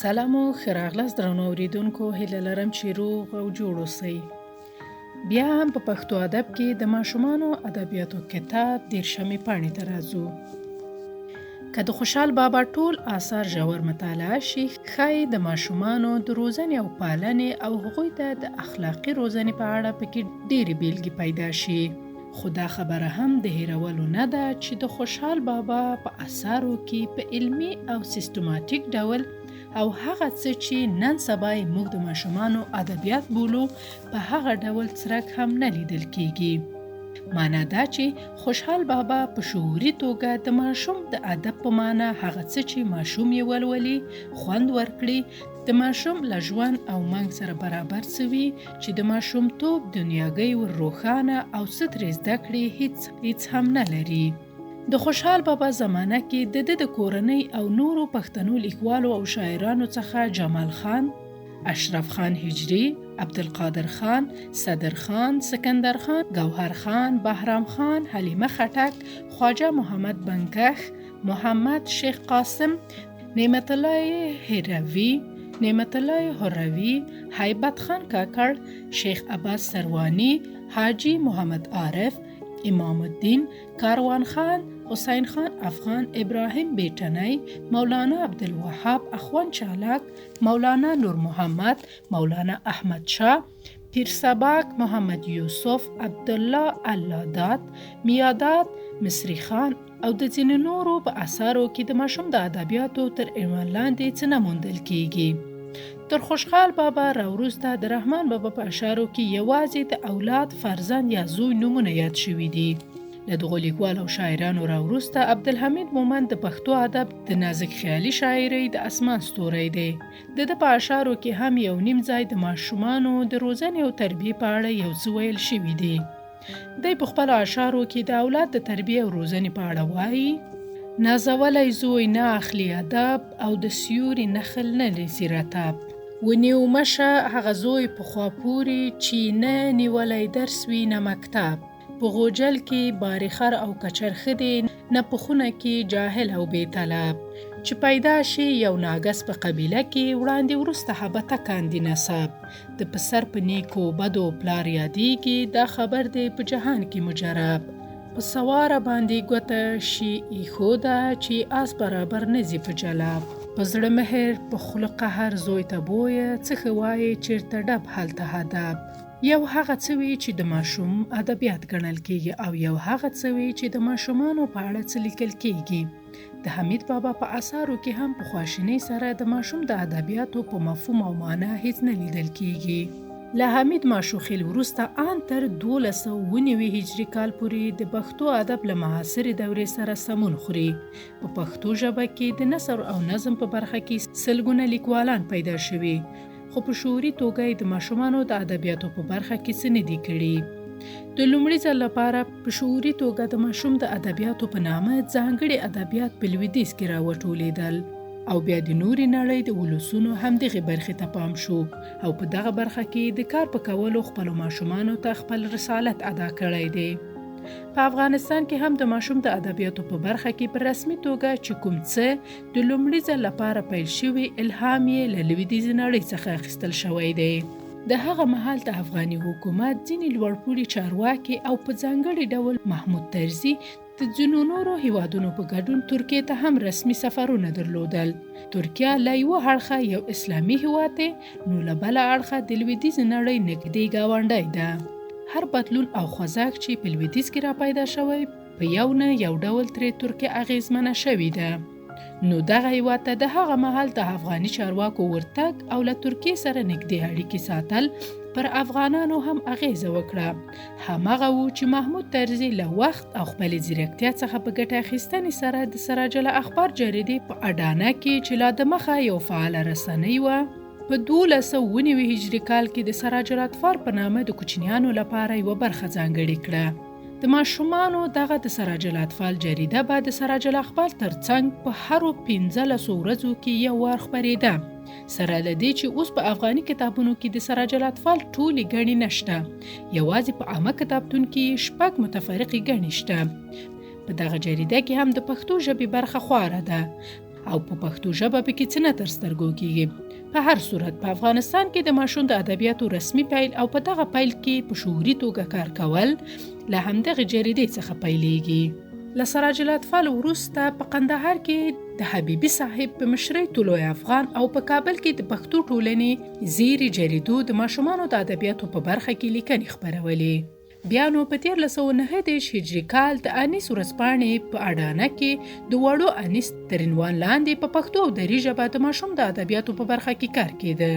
سلام او ښه راغلاست درنو اوریدونکو، هیله لرم چې روغ او جوړ اوسئ. بیا هم په پښتو ادب کې د ماشومانو ادبیاتو کتاب 13مې پاڼې ته راځو. که د خوشحال بابا ټول آثار ژور مطالعه شي، ښایي د ماشومانو د روزنې او پالنې او هغوی ته د اخلاقي روزنې په اړه پکې ډېرې بیلګې پیدا شي. خو دا خبره هم د هیرولو نه ده چې د خوشحال بابا په آثارو کې په علمي او سیستماتیک ډول او هغه څه چې نن سبا یې موږ د ماشومانو ادبیات بولو په هغه ډول څرک هم نه لیدل کیږي. معنا دا چې خوشحال بابا په شعوري توګه د ماشوم د ادب په معنا هغه څه چې ماشوم یې ولولي، خوند ورکړي، د ماشوم له ژوند او مرګ سره برابر څه وي چې د ماشومتوب دنیاګۍ ور روښانه او څه ترې زده کړي هیڅ هم نه لري. د خوشحال بابا زمانه کې د کورنۍ او نورو پښتنو لیکوالو او شاعرانو څخه جمال خان، اشرف خان هجری، عبدالقادر خان، صدر خان، سکندر خان، گوهر خان، بهرام خان، حلیمه خټک، خواجه محمد بنکخ، محمد شیخ قاسم، نعمت الله هروی، هیبت خان کاکړ، شیخ عباس سروانی، حاجی محمد عارف، امام الدین، کاروان خان، حسین خان افغان، ابراهیم بیٹنی، مولانا عبدالوهاب اخوان چالاک، مولانا نور محمد، مولانا احمد شاه، پیر سباک، محمد یوسف، عبدالله اللهداد، میاداد، مصری خان او د ځینو نورو په اثارو کې د ماشوم د ادبیاتو تر عنوان لاندې څه نه موندل کیږي. تر خوشحال بابا راوروسته د رحمان بابا په اشعارو کې یوازې د اولاد، فرزند یا زوی نومونه یاد شوي دي. له دغو لیکوال او شاعرانو راوروسته عبدالحمید مومند د پښتو ادب د نازک خیالي شاعرۍ د اسمان ستوری دی. د په اشعارو کې هم یو نیم ځای د ماشومانو د روزنې او تربیې په اړه یو څه ویل شوي دي. دی په خپلو اشعارو کې د اولاد د تربیې او روزنې په اړه وایي: نازولی زوی نه اخلي ادب او د سیوري نخل نه نیسي رتب. ونیو مشه هغه زوی پخوا پورې چې نه نیولی درس وي نه مکتب. په غوجل کې باریخر او کچرخه دی، نه په خونه کې جاهل او بې طلب. چې پیدا شي یو ناګس په قبیله کې، وړاندې وروسته هبته کاندي نسب. د پسر په نیکو بدو پلار یادیږي، دا خبر دی په جهان کې مجرب. په سواره باندې ګوته شي ایښوده، چې آس برابر نزي په جلب. په زړه مهر په خوله قهر زوی ته بویه، څه ښه وایې چیرته ډب هلته هدب. یو هغه څه وی چې د ماشوم ادبیات ګڼل کیږي او یو هغه څه وی چې د ماشومانو په اړه څه لیکل کیږي. د حمید بابا په آثارو کې هم په خواشینۍ سره د ماشوم د ادبیاتو په مفهوم او معنا هیڅ نه لیدل کیږي. له حمید ماشوخیل وروسته ان تر 1290 هجري کال پورې د پښتو ادب له معاصرې دورې سره سمون خوري. په پښتو ژبه کې د نثر او نظم په برخه کې سلګونه لیکوالان پیدا شوي، خو په شعوري توګه د ماشومانو د ادبیاتو په برخه کې څه نه دي کړي. د لومړي ځل لپاره په شعوري توګه د ماشوم د ادبیاتو په نامه ځانګړي ادبیات په لویدیځ کې راوټولېدل او بیا د نورې نړۍ د ولسونو هم دغه برخې ته پام شو او په دغه برخه کې د کار په کولو خپلو ماشومانو ته خپل رسالت ادا کړی دی. په افغانستان کې هم د ماشوم د ادبیاتو په برخه کې په رسمي توګه چې کوم څه د لومړي ځل لپاره پیل شوي، الهام یې له لویدیځې نړۍ څخه اخیستل شوی دی. د هغه مهال د افغاني حکومت ځینې لوړپوړي چارواکي او په ځانګړي ډول محمود طرزي د ځینو نورو هیوادونو په ګډون ترکیې ته هم رسمي سفرونه درلودل. ترکیه له یوه اړخه یو اسلامي هیواد دی، نو له بله اړخه د لویدیځې نړۍ نږدې ګاونډی ده. هر بدلون او خوځښت چې په لویدیځ کې را پیدا شوی، په یو نه یو ډول ترې ترکیه اغیزمنه شوې ده. نو دغه هیواد ته د هغه مهال د افغاني چارواکو ورتګ او له ترکیې سره نږدې اړیکې ساتل پر افغانانو هم اغیزه وکړه. همغه و چې محمود طرزي له وخت او خپلې ځیرکتیا څخه په ګټه اخیستنې سره د سراج الاخبار جریدې په اډانه کې چې لا د مخه یو فعاله رسنۍ وه، په 1290 هجري کال کې د سراج الاطفال په نامه د کوچنیانو لپاره یوه برخه ځانګړې کړه. د ماشومانو دغه د سراج الاطفال جریده به د سراج الاخبار ترڅنګ په هرو 15 ورځو کې یو وار خپرېده. سره له دې چې اوس په افغاني کتابونو کې د سراج الاطفال ټولې ګڼې نشته، یوازې په عامه کتابتون کې 6 متفرقې ګڼې شته. په دغه جریده کې هم د پښتو ژبې برخه خواره ده. او په پښتو ژبه پکې څه نه تر سترګو کیږي. په هر صورت په افغانستان کې د ماشوم د ادبیاتو رسمي پیل او په دغه پیل کې په شعوري توګه کار کول له همدغه جریدې څخه پیلېږي. له سراج الاطفال وروسته په قندهار کې د حبیبي صاحب په مشرۍ طلوع افغان او په کابل کې د پښتو ټولنې زیري جریدو د ماشومانو د ادبیاتو په برخه کې لیکنې خپرولې. بیا نو په 1329 هجري کال د انیس ورځپاڼې په اډانه کې د وړو انیس تر عنوان لاندې په پښتو او دري ژبه د ماشوم د ادبیاتو په برخه کې کار کېده.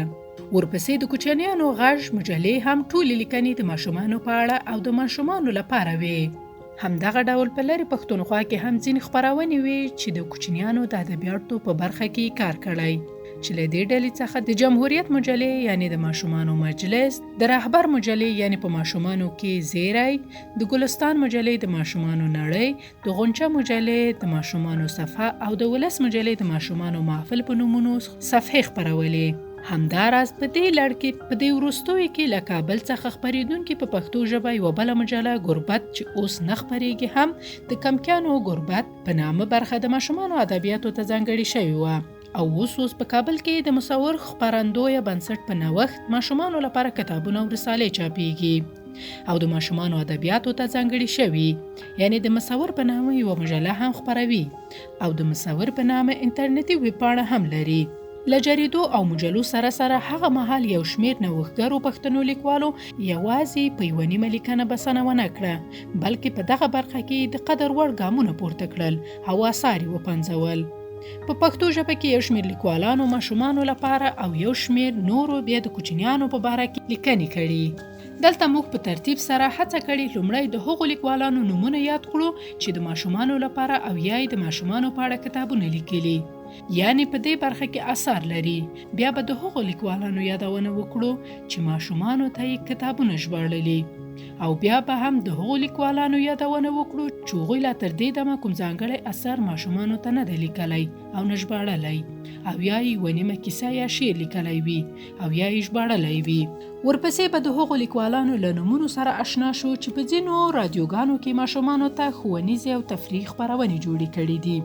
ورپسې د کوچنیانو غږ مجلې هم ټولې لیکنې د ماشومانو په اړه او د ماشومانو لپاره وې. همدغه ډول په لرې پښتونخوا کې هم ځینې خپرونې وې چې د کوچنیانو د ادبیاتو په برخه کې کار کړی، چې له دې ډلې څخه د جمهوریت مجلې یعنی د ماشومانو مجلس، د رهبر مجلې یعنی په ماشومانو کې زیری، د ګلستان مجلې د ماشومانو نړۍ، د غونچه مجلې د ماشومانو صفحه او د ولس مجلې د ماشومانو محفل په نومونو صفحې خپرولې. همداراز په دې لړ کې په دې وروستیو کې له کابل څخه خپریدونکي په پښتو ژبه یوه بله مجله ګربت چې اوس نه خپریږي هم د کمکیانو ګربت په نامه برخه د ماشومانو ادبیاتو ته ځانګړې شوې وه. او اوس په کابل کې د مصور خپرندویه بنسټ په نوښت ماشومانو لپاره کتابونه او رسالې چاپیږي او د ماشومانو ادبیاتو ته ځانګړې شوي، یعنی د مصور په نامه یوه مجله هم خپروي او د مصور په نامه انټرنیټي ویبپاڼه هم لري. له جریدو او مجلو سره سره هغه مهال یو شمیر نوښتګرو پښتنو لیکوالو یوازې په یوه نیمه لیکنه بسنه ونه کړه، بلکې په دغه برخه کې د قدر وړ ګامونه پورته کړل او آثار یې وپنځول. په پښتو ژبه کې یو شمیر لیکوالانو ماشومانو لپاره او یو شمیر نورو بیا د کوچنیانو په باره کې لیکنې کړي. دلته موږ په ترتیب سره هڅه کړې لومړی د هغو لیکوالانو نومونه یاد کړو چې د ماشومانو لپاره او یا د ماشومانو په اړه کتابونه لیکلي، یعنی په دې برخه کې آثار لري. بیا به د هغو لیکوالانو یادونه وکړو چې ماشومانو ته یې کتابونه ژباړلي، او بیا به هم د هغو لیکوالانو یادونه وکړو چې هغوی لا تر دې دمه کوم ځانګړی اثر ماشومانو ته نه دی لیکلی او نه ژباړلی، او یا یې یوه نیمه کیسه یا شعر لیکلی وي او یا یې ژباړلی وي. ورپسې به د هغو لیکوالانو له نومونو سره آشنا شو چې په ځینو رادیوګانو کې ماشومانو ته ښوونیزې او تفریحي خپرونې جوړې کړي دي.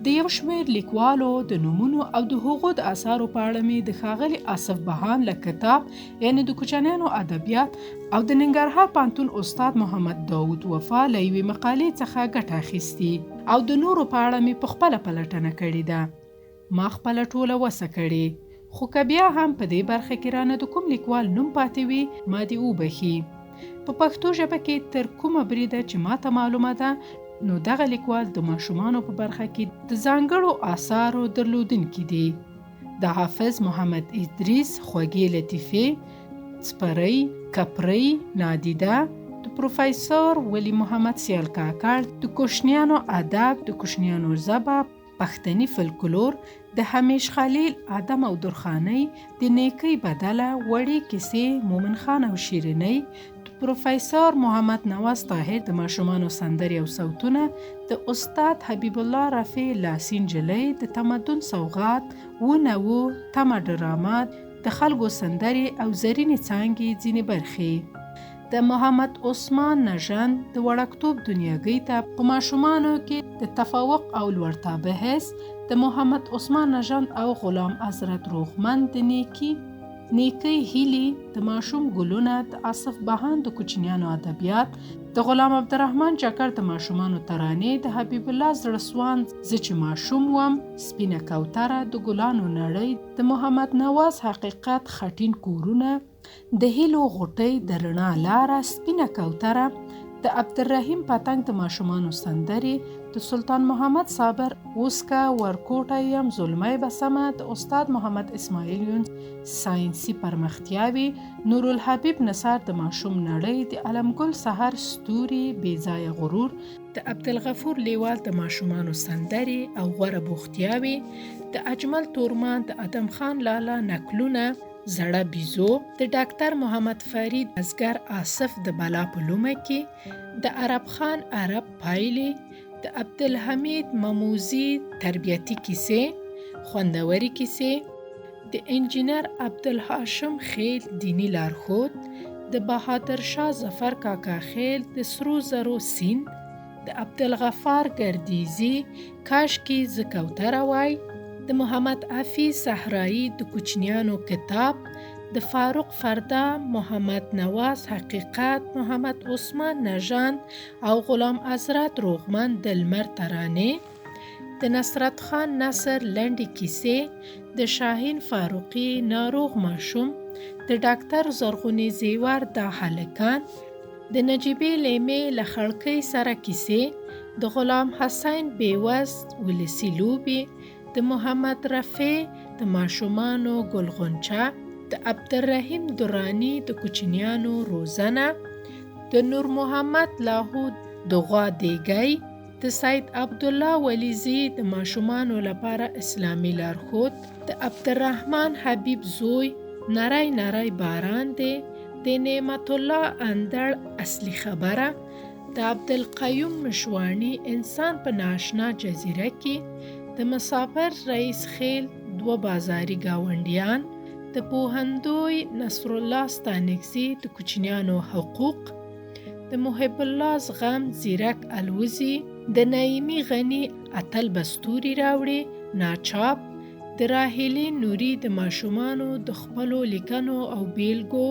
د یو شمیر لیکوالو د نومونو او د هغو د آثارو په اړه مې د ښاغلي آصف بهان له کتاب یعنی د کوچنیانو ادبیات او د ننګرهار پوهنتون استاد محمد داود وفا له یوې مقالې څخه ګټه اخیستې او د نورو په اړه مې په خپله پلټنه کړې ده. ما خپله ټوله وسه کړې، خو که بیا هم په دې برخه کې رانه د کوم لیکوال نوم پاتې وي ما دې وبخي. په پښتو ژبه کې تر کومه بریده چې ما ته معلومه ده نو دغه لیکوال د ماشومانو په برخه کې د ځانګړو آثارو درلودونکي دي. د حافظ محمد ادریس خوږې لطیفې، څپرۍ، کپرۍ، نادیده، د پروفیسور ولی محمد سیال کاکړ، د کوشنیانو ادب، د کوشنیانو ژبه، پښتني فلکلور، د همیش خلیل، آدم او درخانۍ، د نیکۍ بدله، وړې کیسې، مومن خان او شیرینۍ، د پروفیسور محمد نواز طاهر د ماشومانو سندرې او صوتونه، د استاد حبیب الله رفیع لاسین جلی، د تمدن سوغات، ونو، تمه ډرامه، د خلکو سندرې او زرینې څانګې ځینې برخې. د محمد عثمان نژند د وړکتوب دنیاګۍ ته په ماشومانو کې د تفوق او لوړتا بحث، د محمد عثمان نژند او غلام حضرت روغمن د نیکۍ هیلې، د ماشوم ګلونه، د آصف بهان د کوچنیانو ادبیات، د غلام عبدالرحمن چکر د ماشومانو ترانې، د حبیب الله زړسوان زه چې ماشوم وم، سپینه کوتره، د ګلانو نړۍ، د محمد نواز حقیقت، خټین کورونه، د هیلو غوټۍ، د رڼا لاره، سپینه کوتره، د عبدالرحیم پتنګ د ماشومانو سندرې، د سلطان محمد صابر اوسکه ورکوټه یم زلمی بسمه، د استاد محمد اسماعیل یون ساینسي پرمختیاوي، نور الحبیب نثار د ماشوم نړۍ، د علمګل سحر ستوري، بیځایه غرور، د عبدالغفور لیوال د ماشومانو سندرې او غوره بوختیاوي، د اجمل تورمان د ادم خان لالا نکلونه، زړه بیزو، د ډاکټر محمد فرید ازګر آصف د بلا په لومه کې، د عرب خان عرب پایلې، د عبدالحمید مموزي تربیتی کیسې، خوندوري کیسې، د انجینر عبدالحاشم خیل دینی لارښود، د بهادر شاه ظفر کاکا خیل د سرو زرو سیند، د عبدالغفار گردیزی کاشکی ز کوتره وای، د محمد حفیظ صحرایی د کوچنیانو کتاب، د فاروق فردا، محمد نواز حقیقت، محمد عثمان نژند او غلام حضرت روغمن د لمر ترانې، د نصرت خان نصر لنډې کیسې، د شاهین فاروقي ناروغ ماشوم، د ډاکټر زرغونې زیور دا هلکان، د نجیبې لیمې له خړکۍ سره کیسې، د غلام حسین بیوس ولسي لوبې، د محمد رفیع د ماشومانو ګلغنچه، د عبدالرحیم درانی د کوچنیانو روزنه، د نور محمد لاهو د غوا دیګی، د سید عبدالله ولیزی د ماشومانو لپاره اسلامي لارښود، د عبدالرحمن حبیب زوی نری نری باران دی، د نعمت الله اندړ اصلي خبره، د عبدالقیوم مشواڼي انسان په ناشنا جزیره کې، د مسافر رئیس خیل دوه بازاري گاونډیان، د پوهندوی نصر الله ستانکزي د کوچنیانو حقوق، د محب الله زغم زیرک الوزي، د نعیمي غني اتل بستوري راوړي ناچاپ، د راهیلې نوري د ماشومانو د خپلو لیکنو او بیلګو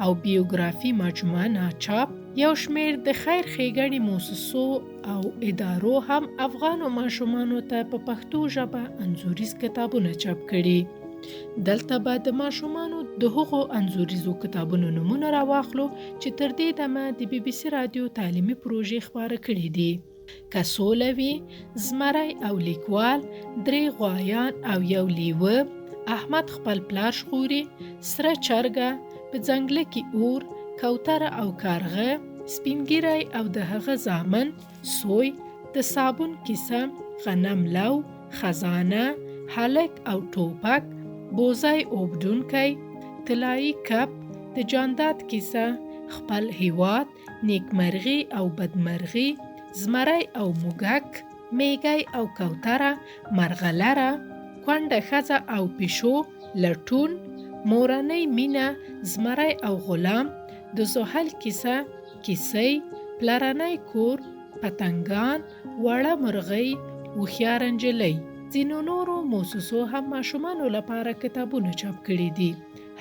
او بیوګرافي مجموعه ناچاپ، یو شمیر د خیر ښېګڼې موسسو او ادارو هم افغانو ماشومانو ته په پښتو ژبه انځوریز کتابونه چاپ کړي. دلته به د ماشومانو د هغو انځوریزو کتابونو نومونه راواخلو چې تر دې دمه د بي بي سي رادیو تعلیمي پروژې خپاره کړي دي. که سوله وي، زمری او لیکوال، درې غوایان او یو لیوه، احمد خپل پلار ژغوري، سره چرګه، په ځنګله کې اور، کوتره او کارغه، سپینګیری او د هغه زامن، سوی، د صابون کیسه، غنم لو، خزانه، هلک او ټوپک، بوزی اوبدونکی، طلایي کب، د جانداد کیسه، خپل هیواد، نیکمرغي او بدمرغي، زمری او موږک، میږی او کوتره، مرغلره، کونډه ښځه او پیشو، لټون، مورنۍ مینه، زمری او غلام، د زحل کیسه، کیسۍ، پلرنی کور، پتنګان، وړه مرغۍ، هوښیار نجلۍ. ځینو نورو موسسو هم ماشومانو لپاره کتابونه چاپ کړي دي.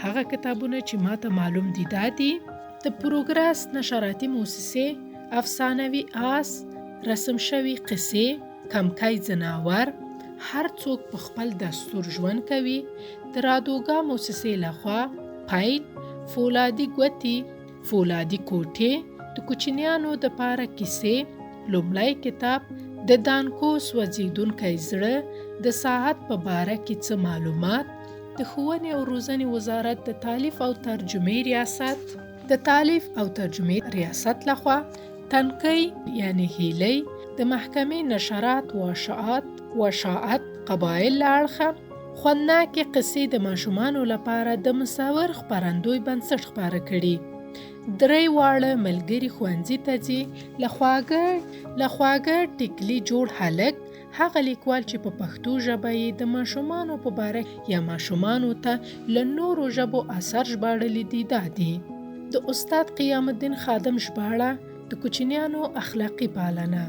هغه کتابونه چې ماته معلوم دي دا دي: د پروګرس نشراتي موسسې، افسانوي آس، رسم شوي قصې، کمکی ځناور، هر څوک په خپل دستور ژوند کوي، د رادوګا موسسې لخوا، پیل، فولادي ګوتې، فولادي کوټې، د کوچنیانو د پاره کیسې، لومړی کتاب، د دانکو سوځېدونکی زړه، د ساعت په باره کې څه معلومات، د ښوونې او روزنې وزارت د تالیف او ترجمې ریاست، د تالیف او ترجمې ریاست لخوا، تنکۍ یعنی هیلۍ، د محکمې نشرات وشاعت قبایل له اړخه، خوندناکې قصې د ماشومانو لپاره د مصور خپرندوی بنسټ خپاره کړي. درې واړه ملګري ښوونځي ته ځي، له خواږه ټیکلي جوړ هلک، هغه لیکوال چې په پښتو ژبه یې د ماشومانو په باره یا ماشومانو ته له نورو ژبو اثر ژباړلی دي دا دي: د استاد قیام الدین خادم ژباړه، د کوچنیانو اخلاقي پالنه،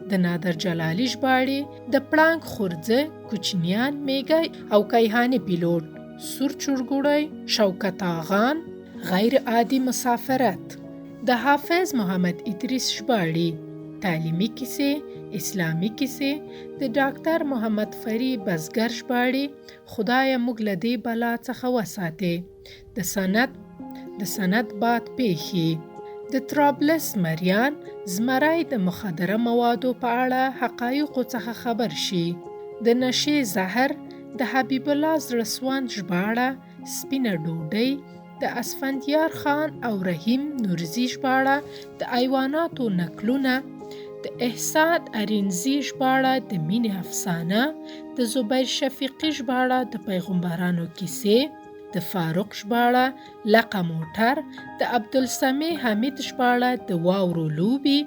د نادر جلالي ژباړې، د پړانګ خورځه، کوچنیان، میږی او کیهاني پیلوټ، سور چرګوړی، شوکت آغان، غیر عادي مسافرت، د حافظ محمد ادریس ژباړې، تعلیمي کیسې، اسلامي کیسې، د ډاکټر محمد فری بزګر ژباړې، خدایه موږ له دې بلا څخه وساتې، د سند باد پیښې، د طرابلس مریان، زمری د مخدره موادو په اړه حقایقو څخه خبر شي، د نشې زهر، د حبیب الله زړسوند ژباړه، سپینه ډوډۍ، د اسفندیار خان او رحیم نورزي ژباړه، د ایواناتو نکلونه، د احسان ارینزي ژباړه، د مینې افسانه، د زبیر شفیقي ژباړه، د پیغمبرانو کیسې، د فاروق ژباړه، لقه موټر، د عبدالسمیع حمید ژباړه، د واورو لوبې،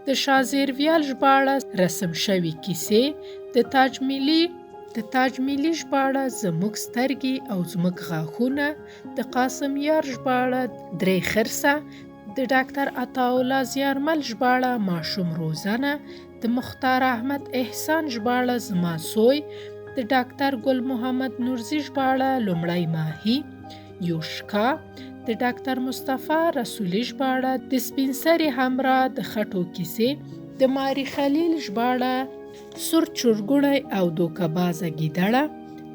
د شازیرویال ژباړه، رسم شوي کیسې، د تاج ملي ژباړه، زموږ سترګې او زموږ غاښونه، د قاسم یار ژباړه، درې خرسه، د ډاکټر عطاالله زیارمل ژباړه ماشوم روزنه، د مختار احمد احسان ژباړه زما سوی، د ډاکټر ګل محمد نورزي ژباړه لومړی ماهی، یوشکا، د ډاکټر مصطفی رسولي ژباړه د سپین سرې همراه د خټو کیسې، د ماری خلیل ژباړه سور چرګوړی او دوکبازه ګیدړه،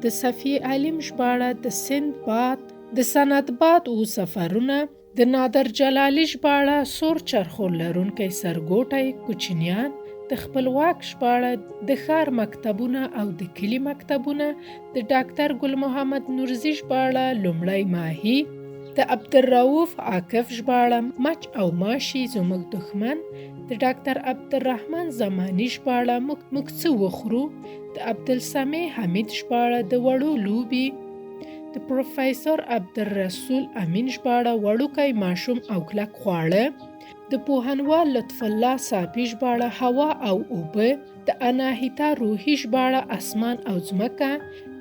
د صفیه علیم ژباړه د سند باد، د سند باد او سفرونه، د نادر جلالی ژباړه سور چرخور لرونکی سرګوټی کوچنیان، د خپلواک ژباړه د ښار مکتبونه او د کلي مکتبونه، د ډاکټر ګل محمد نورزي ژباړه لومړی ماهی، د عبدالرؤف عاکف ژباړه مچ او ماشي زموږ دښمن، د ډاکټر عبدالرحمن زماني ژباړه موږ څه وخورو، د عبدالسمیع حمید ژباړه د وړو لوبي، د پروفیسور عبدالرسول امین ژباړه وړوکی ماشوم او کلک خواړه، د پوهنوال لطف الله صافي ژباړه هوا او اوبه، د اناهیتا روحي ژباړه اسمان او ځمکه،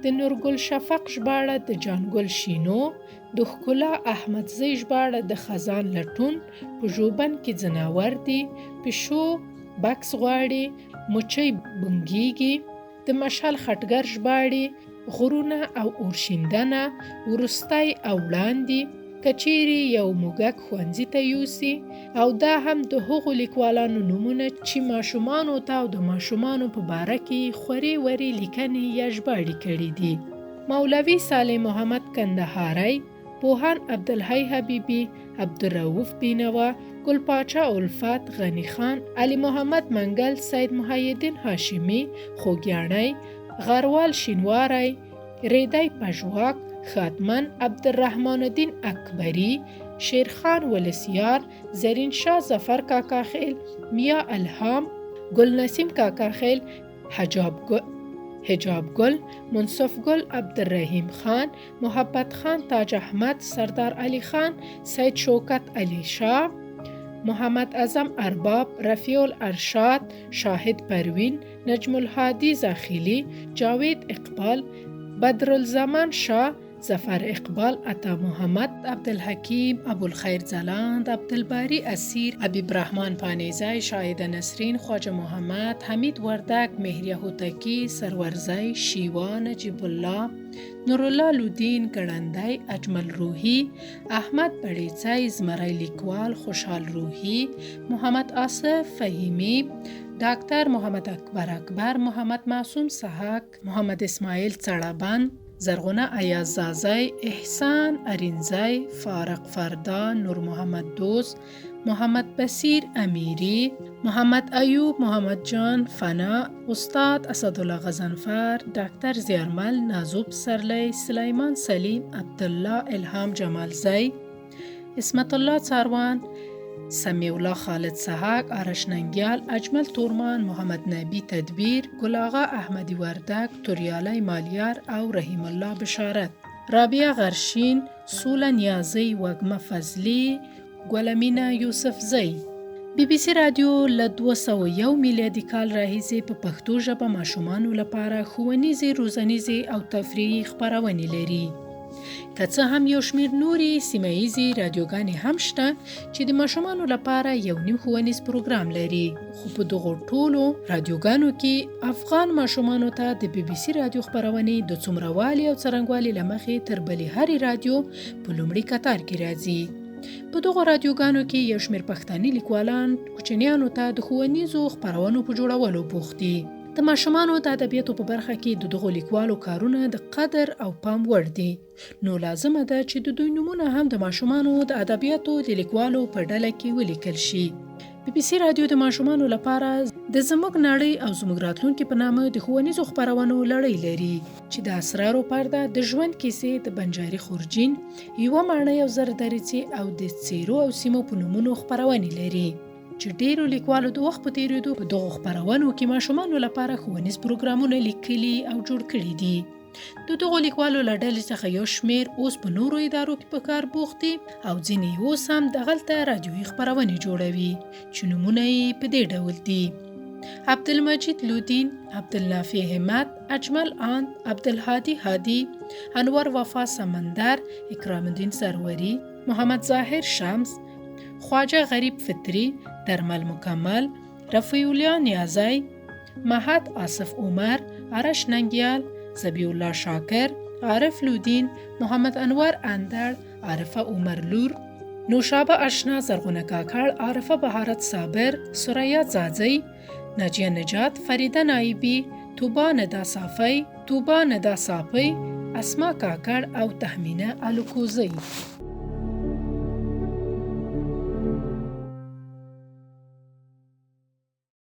د نورګل شفق ژباړه د جانګل شینو، د ښکلا احمدزی ژباړه د خزان لټون، په ژوبن کې ځناور دي، پیشو بکس غواړي، مچۍ بونګیږي، د مشهل خټګر ژباړي غرونه او اورشیندنه، وروستی او وړاندې، کچېرې یو موږک ښوونځي ته یوسي، او دا هم د هغو لیکوالانو نومونه چې ماشومانو ته او د ماشومانو په باره کې خورې ورې لیکنې یا ژباړې کړي دي. مولوي صالح محمد کندهاری، پوهان عبدالحی حبیبی، عبدالرؤف بینوا، ګل پاچا الفت، غنی خان، علی محمد منگل، سید محی الدین هاشمی، خوږیاڼی، غروال شینواری، ریدی پژواک، خاتمن، عبدالرحمن الدین اکبری، شیرخان ولسیار، زرین شاه ظفر کاکاخیل، میا الهام، گل نسیم کاکاخیل، حجاب گل، منصف گل، عبدالرحیم خان، محبت خان، تاج احمد، سردار علی خان، سید شوکت علی شاه، محمد اعظم ارباب، رفیع الارشاد، شاهد پروین، نجم الهادی زاخیلی، جاوید اقبال، بدرالزمان شاه، ظفر اقبال، عطا محمد، عبدالحکیم، ابوالخیر ځلاند، عبدالباری اسیر، حبیب رحمان پانیزی، شاهده نسرین، خواجه محمد، حمید وردک، مهریه هوتکی، سرورزی، شیوا، نجیب الله، نورالله لودین، ګړندی، اجمل روحی، احمد بړیڅی، زمری لیکوال، خوشحال روحی، محمد آصف فهیمی، ډاکټر محمد اکبر، محمد معصوم سحک، محمد اسماعیل څړبن، زرغونه ایاززازی، احسان ارینزی، فارق فردا، نور محمد دوست، محمد بصیر امیری، محمد ایوب، محمد جان فنا، استاد اسدالله غضنفر، ډاکټر زیارمل، نازو پسرلی، سلیمان سلیم، عبدالله الهام جمالزی، اسمت الله څاروان، سمیع الله خالد سحک، آرش ننگیال، اجمل تورمان، محمد نبی تدبیر، گل آقا احمدی وردک، توریالی مالیار او رحیم الله بشارت، رابعه غرشین، سوله نیازی، وگمه فضلی، ګلمینه یوسفزی. بی بی سی رادیو له 201 میلادي کال راهیسې په پښتو ژبه ماشومانو لپاره ښوونیزې، روزنیزې او تفریحي خپرونې لري. که څه هم یو شمېر نورې سیمه ییزې رادیوګانې هم شته چې د ماشومانو لپاره یو نیم ښوونیز پروګرام لري، خو په دغو ټولو رادیوګانو کې افغان ماشومانو ته د بی بی سی رادیو خپرونې د څومروالي او څرنګوالي له مخې تر بلې هرې رادیو په لومړي کتار کې راځي. په دغو رادیوګانو کې یو شمېر پښتاني لیکوالان کوچنیانو ته د ښوونیزو خپرونو په جوړولو بوخت دي. د ماشومانو د ادبیاتو په برخه کې د دغو لیکوالو کارونه د قدر او پام وړ دي، نو لازمه ده چې د دوی نومونه هم د ماشومانو د ادبیاتو د لیکوالو په ډله کې ولیکل شي. بی بی سی رادیو د ماشومانو لپاره د زموږ نړۍ او زموږ راتلونکي په نامه د ښوونیزو خپرونو لړۍ لري چې د اسرارو پرده، د ژوند کیسې، د بنجاري خورجین، یوه ماڼۍ او زر دریڅې او د څیرو او سیمو په نومونو خپرونې لري چې ډیرو لیکوالو د وخت په تیریدو په دغو خپرونو کې ماشومانو لپاره ښوونیز پروګرامونه لیکلي او جوړ کړي دي. د دغو لیکوالو له ډلې څخه یو شمېر اوس په نورو ادارو کې په کار بوخت دي او ځینې اوس هم دغلته رادیوي خپرونې جوړوي چې نومونه یې په دې ډول دي: عبدالمجید لودین، عبدالنافع همت، اجمل آند، عبدالهادی هادی، انور وفا سمندر، اکرام الدین سروری، محمد ظاهر شمس، خواجه غریب فطری، درمل مکمل، رفیع نیازی، مهد آصف عمر، آرش ننگیال، زبی الله شاکر، عارف لودین، محمد انور اندر، عارفه عمر لور، نوشابه آشنا زرغونه کاکړ، عارفه بهارت صابر، سریا زازی، ناجیه نجات، فریده نایبی، توبا ندا صافی، اسما کاکړ او تهمینه الوکوزی.